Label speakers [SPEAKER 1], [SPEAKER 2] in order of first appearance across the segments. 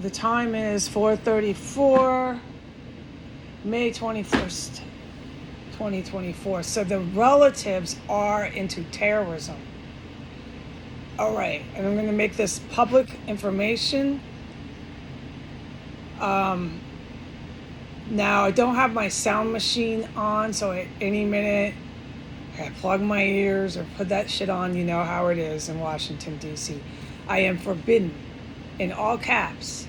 [SPEAKER 1] The time is 4:34, May 21st, 2024. So the relatives are into terrorism. All right, and I'm going to make this public information. Now, I don't have my sound machine on, so at any minute, I plug my ears or put that shit on. You know how it is in Washington, D.C. I am forbidden, in all caps,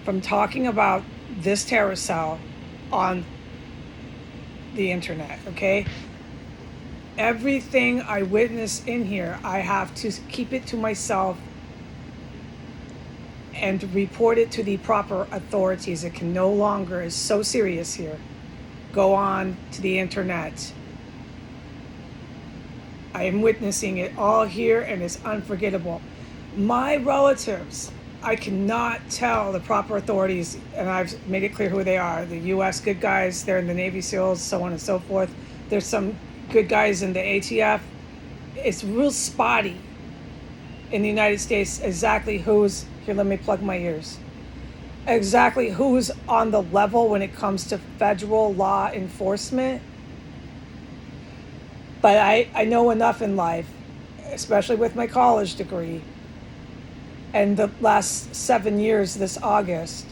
[SPEAKER 1] from talking about this terror cell on the internet, okay? Everything I witness in here, I have to keep it to myself and report it to the proper authorities. It can no longer, it's so serious here, go on to the internet. I am witnessing it all here and it's unforgettable. My relatives, I cannot tell the proper authorities, and I've made it clear who they are. The U.S. good guys, they're in the Navy SEALs, so on and so forth. There's some good guys in the ATF. It's real spotty in the United States exactly who's, here, let me plug my ears, exactly who's on the level when it comes to federal law enforcement. But I know enough in life, especially with my college degree, and the last 7 years this August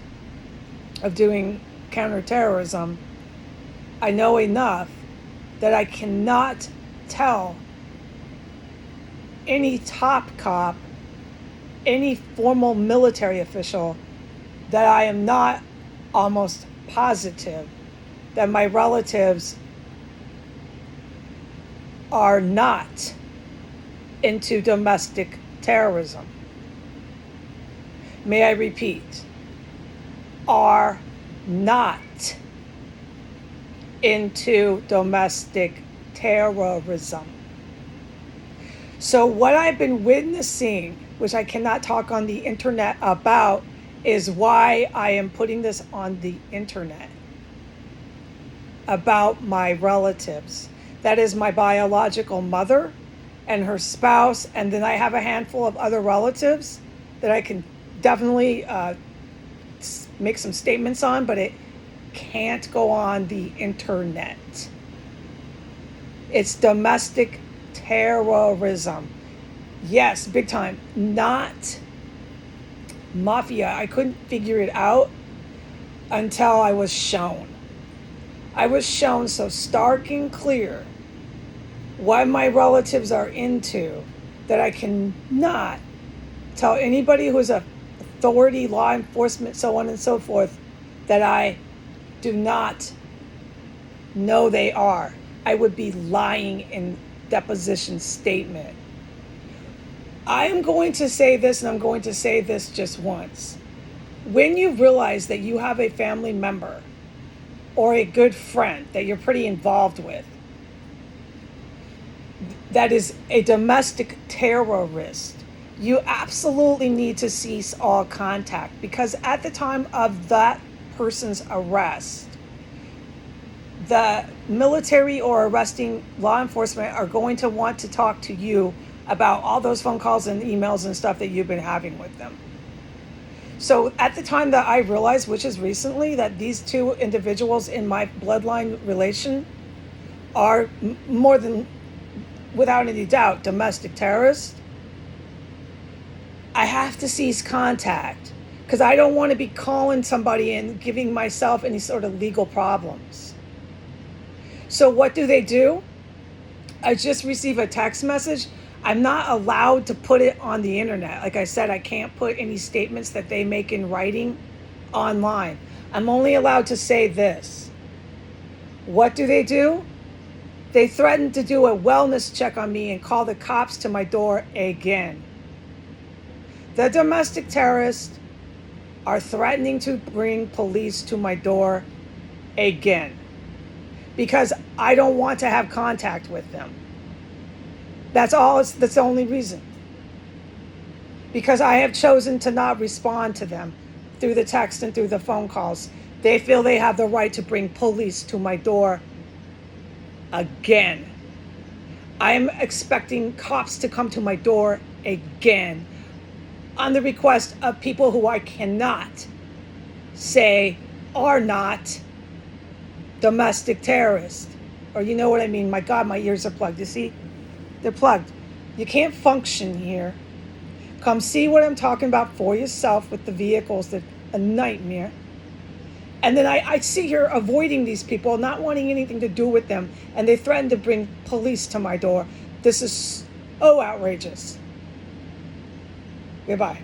[SPEAKER 1] of doing counterterrorism, I know enough that I cannot tell any top cop, any formal military official, that I am not almost positive that my relatives are not into domestic terrorism. May I repeat, are not into domestic terrorism. So what I've been witnessing, which I cannot talk on the internet about, is why I am putting this on the internet about my relatives. That is my biological mother and her spouse, and then I have a handful of other relatives that I can definitely make some statements on, but it can't go on the internet. It's domestic terrorism. Yes, big time. Not mafia. I couldn't figure it out until I was shown. I was shown so stark and clear what my relatives are into that I cannot tell anybody who's a authority, law enforcement, so on and so forth, that I do not know they are. I would be lying in deposition statement. I am going to say this, and I'm going to say this just once. When you realize that you have a family member or a good friend that you're pretty involved with that is a domestic terrorist, you absolutely need to cease all contact, because at the time of that person's arrest, the military or arresting law enforcement are going to want to talk to you about all those phone calls and emails and stuff that you've been having with them. So at the time that I realized, which is recently, that these two individuals in my bloodline relation are more than, without any doubt, domestic terrorists, I have to cease contact, because I don't want to be calling somebody and giving myself any sort of legal problems. So what do? I just received a text message. I'm not allowed to put it on the internet. Like I said, I can't put any statements that they make in writing online. I'm only allowed to say this. What do? They threatened to do a wellness check on me and call the cops to my door again. The domestic terrorists are threatening to bring police to my door again, because I don't want to have contact with them. That's all. That's the only reason. Because I have chosen to not respond to them through the text and through the phone calls. They feel they have the right to bring police to my door again. I am expecting cops to come to my door again. on the request of people who I cannot say are not domestic terrorists. Or you know what I mean? My God, my ears are plugged. You see? They're plugged. You can't function here. Come see what I'm talking about for yourself with the vehicles. That a nightmare. And then I see her avoiding these people, not wanting anything to do with them. And they threaten to bring police to my door. This is so outrageous. Goodbye.